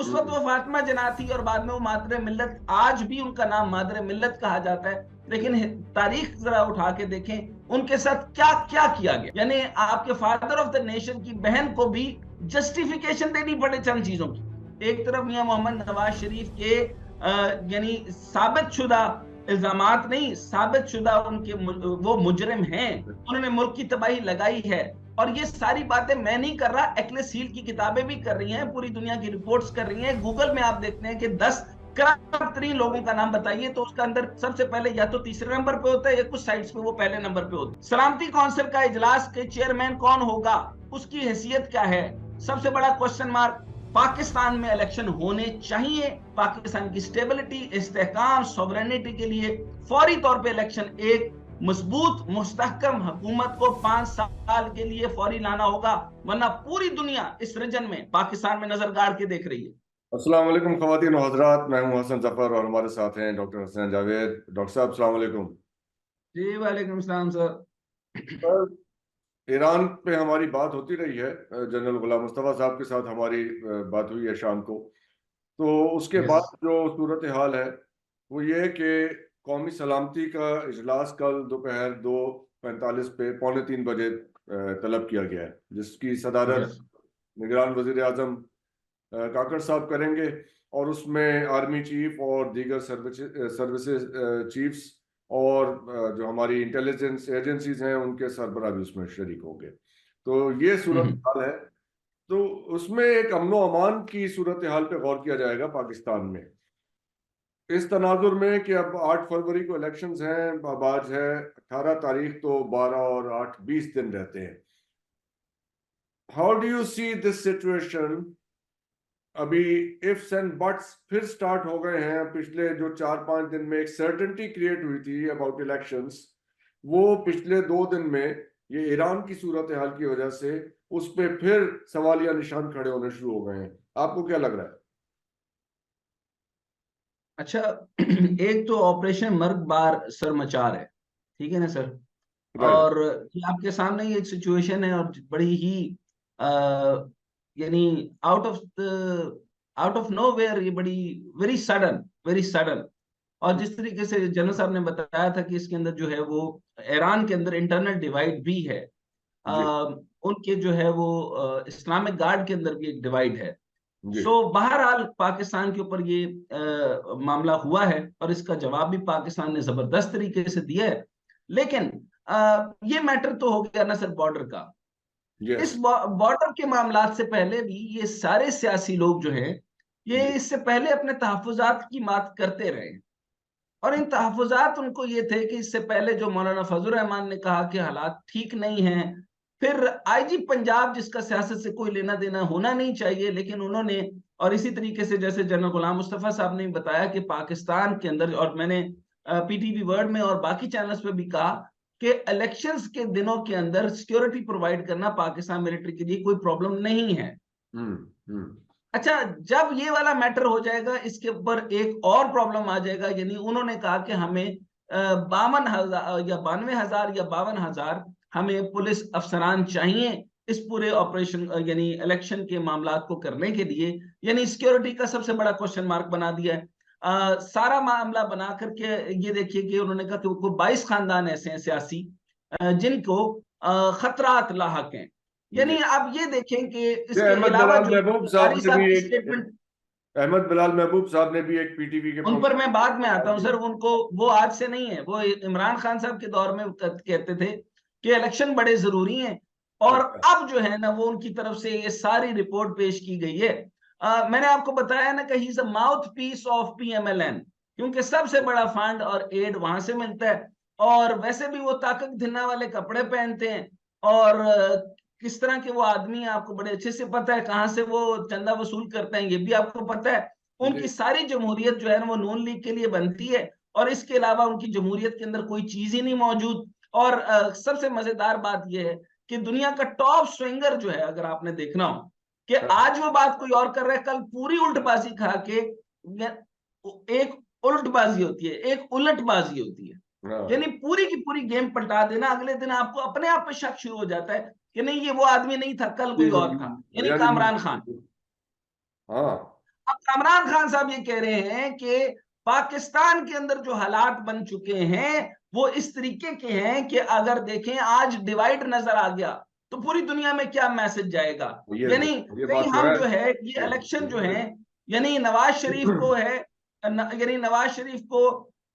उस वक्त वो फातिमा जना थी और बाद में वो मादरे मिल्लत, आज भी उनका नाम मादरे मिल्लत कहा जाता है। लेकिन तारीख जरा उठा के देखें उनके साथ क्या क्या किया गया। यानी आपके फादर ऑफ द नेशन की बहन को भी जस्टिफिकेशन देनी पड़े चंद चीजों की। एक तरफ मियां मोहम्मद नवाज शरीफ के यानी साबित शुदा इल्जामात नहीं, साबित शुदा उनके वो मुजरिम हैं, उन्होंने मुल्क की तबाही लगाई है। और ये सारी बातें मैं नहीं कर रहा, एक्लेस हील की किताबें भी कर रही हैं, पूरी दुनिया की रिपोर्ट्स कर रही हैं। गूगल में आप देखते हैं कि 10 करप्ट तरीन लोगों का नाम बताइए तो उसका अंदर सबसे पहले या तो तीसरे नंबर पे होता है या कुछ साइट्स पे वो पहले नंबर पे होता है। सलामती काउंसिल का इजलास के चेयरमैन कौन होगा, उसकी हैसियत क्या है, सबसे बड़ा क्वेश्चन मार्क। पाकिस्तान में इलेक्शन होने चाहिए, पाकिस्तान की स्टेबिलिटी, इस्तेहकाम, सॉवरेनिटी के लिए फौरी तौर पे इलेक्शन, एक मजबूत मुस्तहकम हुकूमत को 5 साल के लिए फौरी लाना होगा, वरना पूरी दुनिया इस रीजन में पाकिस्तान में नजर गाड़ के देख रही है। अस्सलाम वालेकुम ख़वातीन और हज़रात, मैं हूं हसन जफर और हमारे साथ हैं डॉक्टर हसन जावेद। डॉक्टर साहब अस्सलाम वालेकुम। जी वालेकुम सलाम सर। सर, ईरान पे हमारी बात होती रही है, जनरल गुलाम मुस्तफ़ा साहब के साथ हमारी बात हुई है शाम को। तो उसके यस। बाद जो सूरत हाल है वो ये है कि कौमी सलामती का इजलास कल दोपहर 2:45 पे 2:45 बजे तलब किया गया है, जिसकी सदारत यस। निगरान वजीर आजम काकड़ साहब करेंगे। और उसमें आर्मी चीफ और दीगर सर्विसेज चीफ्स और जो हमारी इंटेलिजेंस एजेंसीज हैं उनके सरबराह भी उसमें शरीक होंगे। तो ये सूरत हाल है। तो उसमें एक अमनो अमान की सूरत हाल पे गौर किया जाएगा पाकिस्तान में, इस तनाजुर में कि अब 8 फरवरी को इलेक्शंस हैं, अब आज है 18 तारीख, तो 12 और 8 20 दिन रहते हैं। How do you see this situation? अभी इफ्स एंड बट्स फिर स्टार्ट हो गए हैं। पिछले जो 4-5 दिन में एक सर्टेनिटी क्रिएट हुई थी अबाउट इलेक्शंस, वो पिछले 2 दिन में ये ईरान की सूरत हाल की वजह से उस पे फिर सवालिया निशान खड़े होने शुरू हो गए हैं। आपको क्या लग रहा है? अच्छा, एक तो ऑपरेशन मर्ग बार सर मचार है, ठीक है ना सर। राइट। और ये आपके सामने ये एक सिचुएशन है और बड़ी ही आ, यानी आउट ऑफ नोवेयर, ये बड़ी वेरी सडन, वेरी सडन। और जिस तरीके से जनरल साहब ने बताया था कि इसके अंदर जो है वो ईरान के अंदर इंटरनल डिवाइड भी है। जी। उनके जो है वो इस्लामिक गार्ड के अंदर भी एक डिवाइड है। जी। सो बहरहाल पाकिस्तान के ऊपर ये मामला हुआ है और इसका जवाब भी पाकिस्तान ने जबरदस्त तरीके से दिया है। लेकिन ये मैटर तो हो गया ना सर बॉर्डर का। यस। इस बॉर्डर के मामलात से पहले भी ये सारे सियासी लोग जो हैं, ये जी। इससे पहले अपने तहफुजात की बात करते रहे। और इन तहफुजात उनको ये थे कि इससे पहले जो मौलाना फजल रहमान ने कहा कि हालात ठीक नहीं हैं, फिर आईजी पंजाब जिसका सियासत से कोई लेना देना होना नहीं चाहिए, लेकिन उन्होंने, और इसी तरीके से जैसे जनरल गुलाम मुस्तफा साहब ने बताया कि पाकिस्तान के अंदर, और मैंने पीटीवी वर्ल्ड में और बाकी चैनल्स पे भी कहा कि इलेक्शंस के दिनों के अंदर सिक्योरिटी प्रोवाइड करना पाकिस्तान मिलिट्री के लिए कोई प्रॉब्लम नहीं है। हम्म। हम्म। अच्छा, जब ये वाला मैटर हो जाएगा इसके ऊपर एक और प्रॉब्लम आ जाएगा। यानी उन्होंने कहा कि हमें 52,000 या 92,000 या 52,000 हमें पुलिस अफसरान चाहिए इस पूरे ऑपरेशन यानी इलेक्शन के मामलात को करने के लिए। यानी सिक्योरिटी का सबसे बड़ा क्वेश्चन मार्क बना दिया है। सारा मामला बना करके ये देखिए कि उन्होंने कहा कि 22 खानदान ऐसे हैं सियासी जिनको खतरात लाहक हैं। जी। यानी आप ये देखें कि ये इसके अलावा जो कारी साहब की स्टेटमेंट, अहमद बिलाल महबूब साहब ने भी एक पीटीवी के उन पर मैं बाद में आता हूं प्रोग्राम। सर। उनको, वो आज से नहीं है, वो इमरान खान साहब के दौर में कहते थे कि इलेक्शन बड़े जरूरी हैं। और अच्छा। अब जो है ना वो उनकी तरफ से ये सारी रिपोर्ट पेश की गई है। मैंने आपको बताया ना कि he is a mouth piece of PMLN, क्योंकि सबसे बड़ा फंड और एड वहां से मिलता है। और वैसे भी वो ताकत धिन्ना वाले कपड़े पहनते हैं। और किस तरह के वो आदमी है आपको बड़े अच्छे से पता है, कहां से वो चंदा वसूल करते हैं ये भी आपको पता है। जी। उनकी सारी जमहूरियत जो है ना वो नून लीग के लिए बनती है। और इसके अलावा उनकी जमहूरियत के अंदर कोई चीज ही नहीं मौजूद। और सबसे मजेदार बात यह है कि दुनिया का टॉप स्विंगर जो है, अगर आपने देखना हो कि आज वो बात कोई और कर रहा है, कल पूरी उल्टबाजी खा के, एक उल्टबाजी होती है, एक उलटबाजी होती है। यानी हाँ। पूरी की पूरी गेम पलटा देना, अगले दिन आपको अपने आप पे शक शुरू हो जाता है कि नहीं ये वो आदमी नहीं था, कल कोई और था, यानी यानी कामरान खान। हाँ। अब इमरान खान साहब ये कह रहे हैं कि पाकिस्तान के अंदर जो हालात बन चुके हैं वो इस तरीके के हैं कि अगर देखें आज डिवाइड नजर आ गया तो पूरी दुनिया में क्या मैसेज जाएगा। यानी ये कहीं बात तो हम है। जो है ये इलेक्शन जो है, यानी नवाज शरीफ को है, यानी नवाज शरीफ को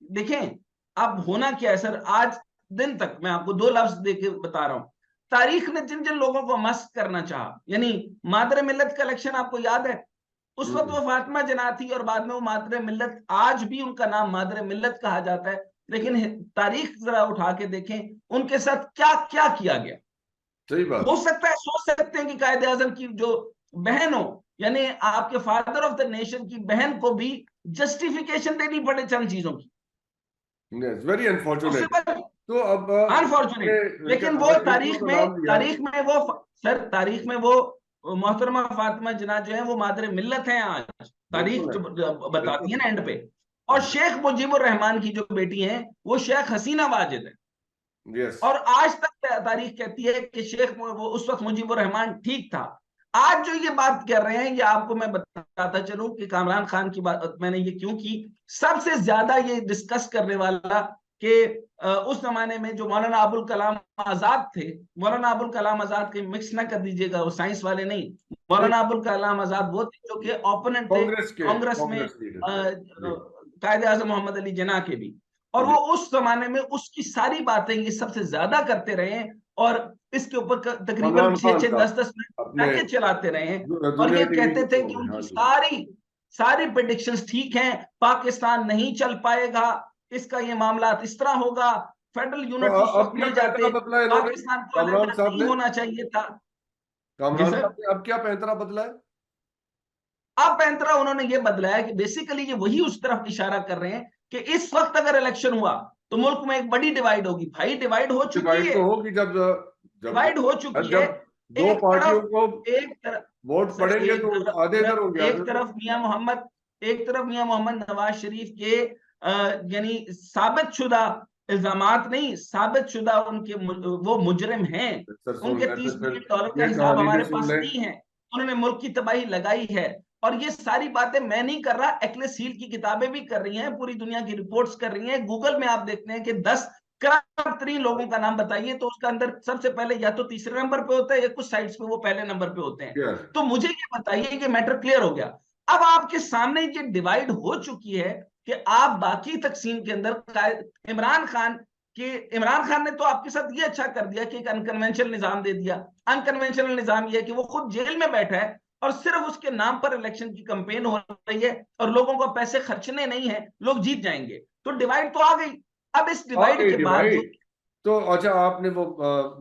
देखें अब होना क्या है सर। आज दिन तक मैं आपको दो लफ्ज देके बता रहा हूं, तारीख ने जिन जिन लोगों को मस्त करना चाहा, यानी मादर मिल्लत का इलेक्शन आपको याद है, उस वक्त वो फातिमा जना थी और बाद में वो मादर मिल्लत, आज भी उनका नाम मादर मिल्लत कहा जाता है। लेकिन तारीख जरा उठा के देखें उनके साथ क्या क्या किया गया। सही हो बात। सकता है, सोच सकते हैं कि कायदे आजम की जो बहन हो, यानी आपके फादर ऑफ द नेशन की बहन को भी जस्टिफिकेशन देनी पड़े चंद चीजों की। Very unfortunate. पॉसिबल, तो अब अनफॉर्चुनेट। लेकिन वो नवाज शरीफ को तो नाम दिया। तारीख में वो सर, तारीख में वो मोहतरमा फातिमा जना जो है वो मादर मिल्लत हैं आज, तारीख बिल्कुल है, जो बताती है बिल्कुल ना एंड पे। और शेख मुजीबुर रहमान की जो बेटी है वो शेख हसीना वाजिद है। है। यस। और आज तक तारीख कहती है कि शेख वो उस वक्त मुजीबुर रहमान ठीक था। आज जो ये बात कर रहे हैं ये आपको मैं बताता चलूं कि कामरान खान की बात मैंने ये क्यों की, सबसे ज्यादा ये डिस्कस करने वाला कि उस जमाने में जो मौलाना अबुल कलाम आजाद थे, मौलाना अबुल कलाम आजाद के मिक्स ना कर दीजिएगा, वो साइंस वाले नहीं, नहीं, मौलाना अबुल कलाम आजाद वो थे जो कि ओपोनेंट थे कांग्रेस में कांग्रेस लीडर थे जी। कायदे आजम मोहम्मद अली जिन्ना के भी। और जी। वो उस जमाने में उसकी सारी बातें ये सबसे ज्यादा करते रहे हैं और इसके ऊपर तकरीबन इमरान छह खान छह साहब 10 मिनट अपने पैकेज चलाते रहे हैं। और दुनिया ये टीवी के कहते थे शो कि में। हाँ उनकी जी। सारी सारी प्रेडिक्शंस ठीक हैं, पाकिस्तान नहीं चल पाएगा, इसका ये मामला इस तरह होगा, फेडरल तो यूनिट उस अब वक्त क्या मिल पैंतरा जाते, बदला है इन्होंने, पाकिस्तान को कामरान अलग साहब नहीं ने? होना चाहिए था। जी कामरान सर, साहब ने अब क्या पैंतरा बदला है? अब पैंतरा उन्होंने ये बदला है कि बेसिकली ये वही उस तरफ इशारा कर रहे हैं कि इस वक्त अगर इलेक्शन हुआ तो मुल्क में एक बड़ी डिवाइड होगी। भाई डिवाइड हो चुकी डिवाइड है, तो होगी जब जब डिवाइड हो चुकी है। जब दो एक पार्टियों तरफ को एक तरफ वोट सर, पड़ेंगे तो आधे इधर होंगे आधे एक उधर। तरफ मियां मोहम्मद, एक तरफ मियां मोहम्मद नवाज शरीफ के यानी साबित शुदा इल्जामात नहीं, साबित शुदा उनके वो मुजरिम हैं, सर सुन उनके लें 30 फिर मिलियन डॉलर का ये हिसाब कहानी भी हमारे सुन पास लें। नहीं है, उन्होंने मुल्क की तबाही लगाई है। और ये सारी बातें मैं नहीं कर रहा, एक्लेस हील की किताबें भी कर रही हैं, पूरी दुनिया की रिपोर्ट्स कर रही हैं। गूगल में आप देखते हैं कि 10 करप्ट तरीन लोगों का नाम बताइए तो उसका अंदर सबसे पहले या तो तीसरे नंबर पे होता है या कुछ साइट्स पे वो पहले नंबर पे होते हैं। क्या? तो मुझे ये बताइए कि मैटर क्लियर हो गया। अब आपके सामने ये डिवाइड हो चुकी है कि आप बाकी तकसीम के अंदर इमरान खान कि इमरान खान ने तो आपके साथ ये अच्छा कर दिया कि एक अनकन्वेंशनल निजाम दे दिया। अनकन्वेंशनल निजाम ये है कि वो खुद जेल में बैठा है और सिर्फ उसके नाम पर इलेक्शन की कंपेन हो रही है और लोगों को पैसे खर्चने नहीं है, लोग जीत जाएंगे। तो डिवाइड तो आ गई। अब इस आ डिवाइड गई के बाद जो डिवाइड। तो अच्छा, आपने वो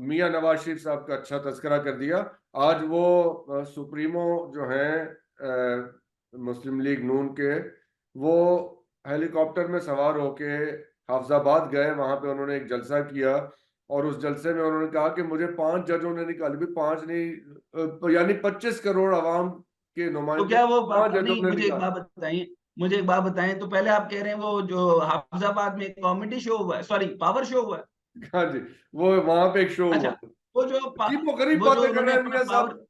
मियां नवाज शरीफ साहब का अच्छा तस्करा कर दिया। आज वो सुप्रीमो जो है मुस्लिम लीग नून के, वो हेलीकॉप्टर में सवार होके हाफिजाबाद गए, वहां पे उन्होंने एक जलसा किया और उस जलसे में उन्होंने कहा कि मुझे 5 जजों ने निकाली, भी 5 नहीं यानी 25 करोड़ आवाम के तो नुमाइंदे क्या वो 5 जजों नहीं, ने मुझे एक निकाले। बात बताइए, मुझे एक बात बताएं। तो पहले आप कह रहे हैं वो जो हाफिजाबाद में कॉमेडी शो हुआ है, सॉरी पावर शो हुआ है। हाँ जी, वो वहां पे एक शो हुआ। अच्छा, वो जो अजीब गरीब वो जो बातें कर उन्होंने रहे हैं अपना मियां साहब। पावर,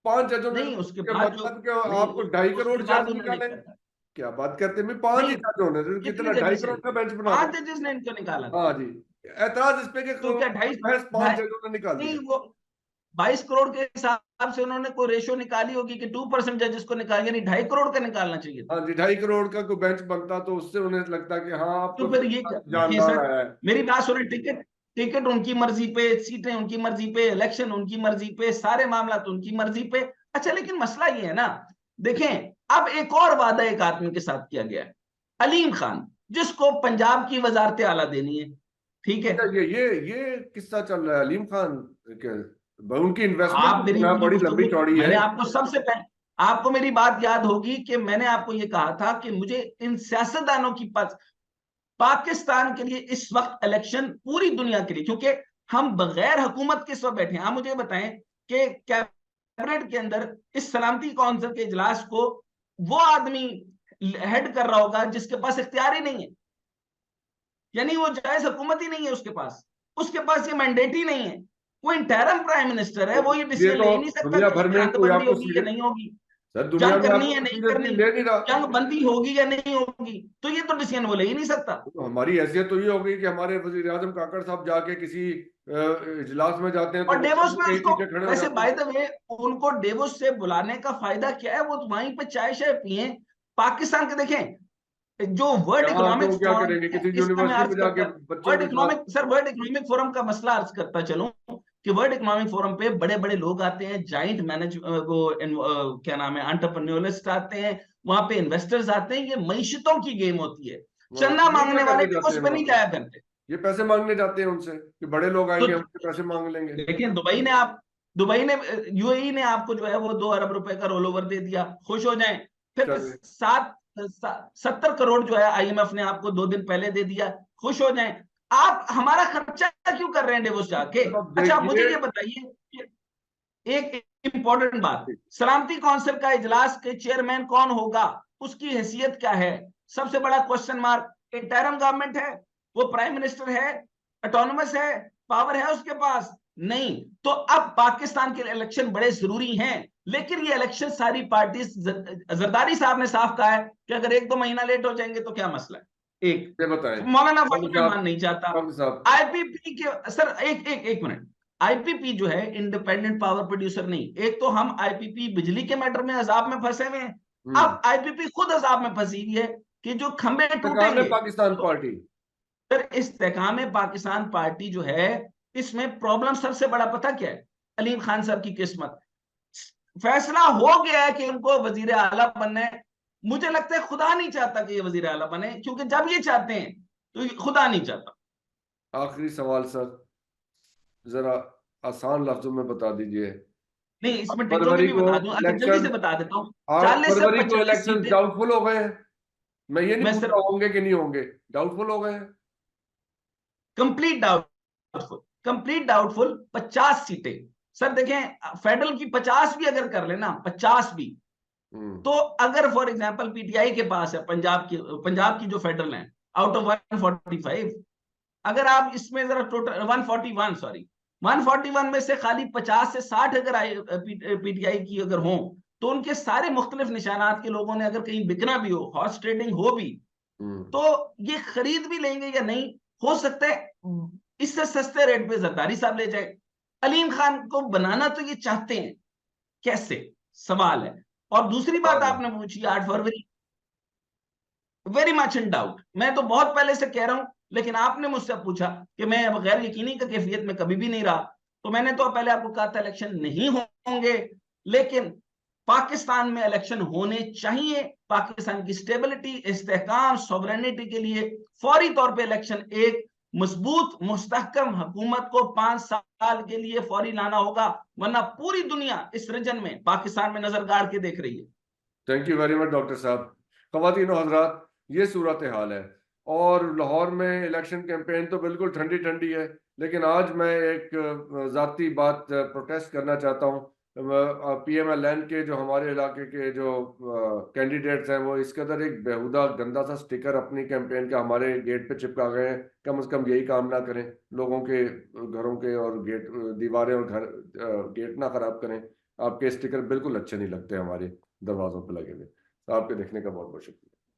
5 जजों ने नहीं उसके के बाद जो, मतलब कि नहीं आपको 2.5 करोड़ उसके जज बाद उन्होंने निकाले? कहा, क्या बात करते हैं, 5 ही नहीं जज होने थे, कितने कितना 2.5 जजेस है, करोड़ का बेंच बना था। 5 जजेस ने इनको निकाला था। हाँ जी। ऐतराज इस पे कि तो क्या ढाई महज 5 ढाई जजों ने निकाल नहीं दिया। वो 22 करोड़ के हिसाब से उन्होंने कोई रेशो निकाली होगी कि 2% जजेस को निकाल, यानी 2.5 करोड़ का निकालना चाहिए था। हाँ जी, 2.5 करोड़ का कोई बेंच बनता तो उससे उन्हें लगता कि हाँ आप तो तो फिर ये देखिए जानदार सर, आया है। मेरी बात सुने, टिकट टिकट उनकी मर्जी पे, सीटें उनकी मर्जी पे, इलेक्शन उनकी मर्जी पे, सारे मामला तो उनकी मर्जी पे। अच्छा लेकिन मसला ये है ना, देखें अब एक और वादा एक आदमी के साथ किया गया है, अलीम खान, जिसको पंजाब की वजारत आला देनी है, ठीक है। अच्छा, ये किस्सा चल रहा है अलीम खान के, उनकी इन्वेस्टमेंट आप मेरी जो है पूरी बड़ी लंबी गुफ्तगू, चौड़ी है। मैंने आपको सबसे पहले, आपको मेरी बात याद होगी कि मैंने आपको यह कहा था कि मुझे इन सियासतदानों की पाकिस्तान के लिए इस वक्त इलेक्शन पूरी दुनिया के लिए, क्योंकि हम बगैर हुकूमत के इस वक्त बैठे हैं। आप मुझे बताएं कि कैबिनेट के अंदर इस सलामती काउंसिल के इजलास को वो आदमी हेड कर रहा होगा जिसके पास इख्तियार ही नहीं है, यानी वो जायज हुकूमत ही नहीं है उसके पास ये मैंडेट ही नहीं है। वो इंटरम प्राइम मिनिस्टर है, वो ये ये डिसीजन तो ले ही नहीं सकता दुनिया कि भर में कोई सरहदबंदी आपको होगी या नहीं होगी। सर दुनिया जंग में करनी आपको है नहीं सीरियसली करनी, ले नहीं रहा। जंग बंदी होगी या नहीं होगी, तो ये तो डिसीजन वो ले ही नहीं सकता। तो हमारी हैसियत तो ये हो गई कि हमारे वजीर आजम काकड़ साहब जाके किसी इजलास में जाते हैं तो और वो डेवोस में कहीं उसको, पीछे खड़े हो वैसे जाते बाय हैं। द वे, उनको डेवोस से बुलाने का फायदा क्या है? वो तो वहीं पे चाय शाय पिए। पाकिस्तान के देखें, जो वर्ल्ड यहाँ इकोनॉमिक तो क्या फोरम करेंगे, है, किसी इसका मैं यूनिवर्सिटी अर्ज में करता, जाके बच्चों वर्ल्ड के साथ। Economic, sir world economic forum का मसला अर्ज करता चलूं कि वर्ल्ड इकोनॉमिक फोरम पे बड़े बड़े लोग आते हैं, जाइंट मैनेज वो क्या नाम है, एंटरप्रेन्योरिस्ट आते हैं, वहां पे इन्वेस्टर्स आते हैं। ये मईशतों की गेम होती है, चंदा ये क्या मांगने वाले करने जाते डेवोस हैं पे वहां नहीं पे? जाया करते। ये पैसे मांगने जाते हैं उनसे कि बड़े लोग तो आएंगे हमसे पैसे मांग लेंगे। देखें, दुबई ने, यूएई ने आपको जो है वो 2 अरब रुपए का रोल ओवर दे दिया, खुश हो जाएं। फिर चलिए 70 करोड़ जो है आईएमएफ ने आपको 2 दिन पहले दे दिया, खुश हो जाएं। आप हमारा खर्चा क्यों कर रहे हैं डेवोस जाके? अब अच्छा, आप मुझे देखिए, ये बताइए कि एक इंपॉर्टेंट बात, सलामती काउंसिल का इजलास के चेयरमैन कौन होगा, उसकी हैसियत क्या है? सबसे बड़ा क्वेश्चन मार्क। इंटरिम गवर्नमेंट है, वो प्राइम मिनिस्टर है, ऑटोनोमस है, पावर है उसके पास? नहीं। तो अब पाकिस्तान के इलेक्शन बड़े जरूरी हैं, लेकिन ये इलेक्शन सारी पार्टी, जरदारी साहब ने साफ कहा है कि अगर 1-2 महीना लेट हो जाएंगे तो क्या मसला है। एक ये बताएं मौलाना कौन फजल साहब, रहमान नहीं चाहता। कौन साहब। आईपीपी के सर, एक एक एक मिनट, आईपीपी जो है इंडिपेंडेंट पावर प्रोड्यूसर नहीं। एक तो हम आईपीपी बिजली के मैटर में अजाब में फंसे हुए हैं, हम्म। अब आईपीपी खुद अजाब में फंसी हुई है कि जो खंबे सरकार है टूटेंगे। पाकिस्तान तो पार्टी। सर, इस्तेकाम पाकिस्तान पार्टी जो है, इसमें प्रॉब्लम सबसे बड़ा पता क्या है? अलीम खान साहब की किस्मत। फैसला हो गया है कि उनको वजीर आला बनना है। मुझे लगता है खुदा नहीं चाहता कि ये वजीर आला बने, क्योंकि जब ये चाहते हैं तो खुदा नहीं चाहता। आखिरी सवाल सर, जरा आसान लफ्जों में बता दीजिए। नहीं, 8 इसमें टिकटों की फरवरी भी को बता दूं, अच्छा जल्दी इलेक्शन से बता देता हूं। 8 40 से फरवरी को 45 इलेक्शन सीटें। डाउटफुल हो गए हैं। मैं ये नहीं मैं पूछ सर, रहा होंगे कि नहीं होंगे, डाउटफुल हो गए हैं। कंप्लीट डाउटफुल, कंप्लीट डाउटफुल 50 सीटें। सर देखें, फेडरल की 50 भी अगर कर लेना, 50 भी, तो अगर फॉर एग्जांपल पीटीआई के पास है, पंजाब की जो फेडरल है, आउट ऑफ 145, अगर आप इसमें जरा टोटल 141, सॉरी 141 में से खाली 50 से 60 अगर पीटीआई की अगर हो, तो उनके सारे मुख्तलिफ निशानात के लोगों ने अगर कहीं बिकना भी हो, हॉर्स ट्रेडिंग हो भी, तो ये खरीद भी लेंगे या नहीं, हो सकता है इससे सस्ते रेट पे जरदारी साहब ले जाए। अलीम खान को बनाना तो ये चाहते हैं, कैसे, सवाल है। और दूसरी बात आपने पूछी 8 फरवरी, वेरी मच इन डाउट। मैं तो बहुत पहले से कह रहा हूं, लेकिन आपने मुझसे पूछा कि मैं गैर यकीनी का कैफियत में कभी भी नहीं रहा, तो मैंने तो पहले आपको कहा था इलेक्शन नहीं होंगे, लेकिन पाकिस्तान में इलेक्शन होने चाहिए। पाकिस्तान की स्टेबिलिटी, इस्तेहकाम, सॉवरेनिटी के लिए फौरी तौर पे इलेक्शन, एक मजबूत मुस्तहकम हुकूमत को 5 साल के लिए फौरी लाना होगा, वरना पूरी दुनिया इस रीजन में पाकिस्तान में नजर गाड़ के देख रही है। Thank you very much doctor साहब। ख्वातीन और हजरात, ये सूरत हाल है। और लाहौर में इलेक्शन कैंपेन तो बिल्कुल ठंडी ठंडी है, लेकिन आज मैं एक ज़ाती बात प्रोटेस्ट करना चाहता हूँ। PMLN के जो हमारे इलाके के जो कैंडिडेट्स हैं, वो इस कदर एक बेहुदा गंदा सा स्टिकर अपनी कैंपेन का हमारे गेट पे चिपका गए हैं। कम से कम यही काम ना करें, लोगों के घरों के और गेट, दीवारें और घर, गेट ना खराब करें। आपके स्टिकर बिल्कुल अच्छे नहीं लगते हमारे दरवाजों पे लगे हुए। तो आपके देखने का बहुत बहुत शुक्रिया।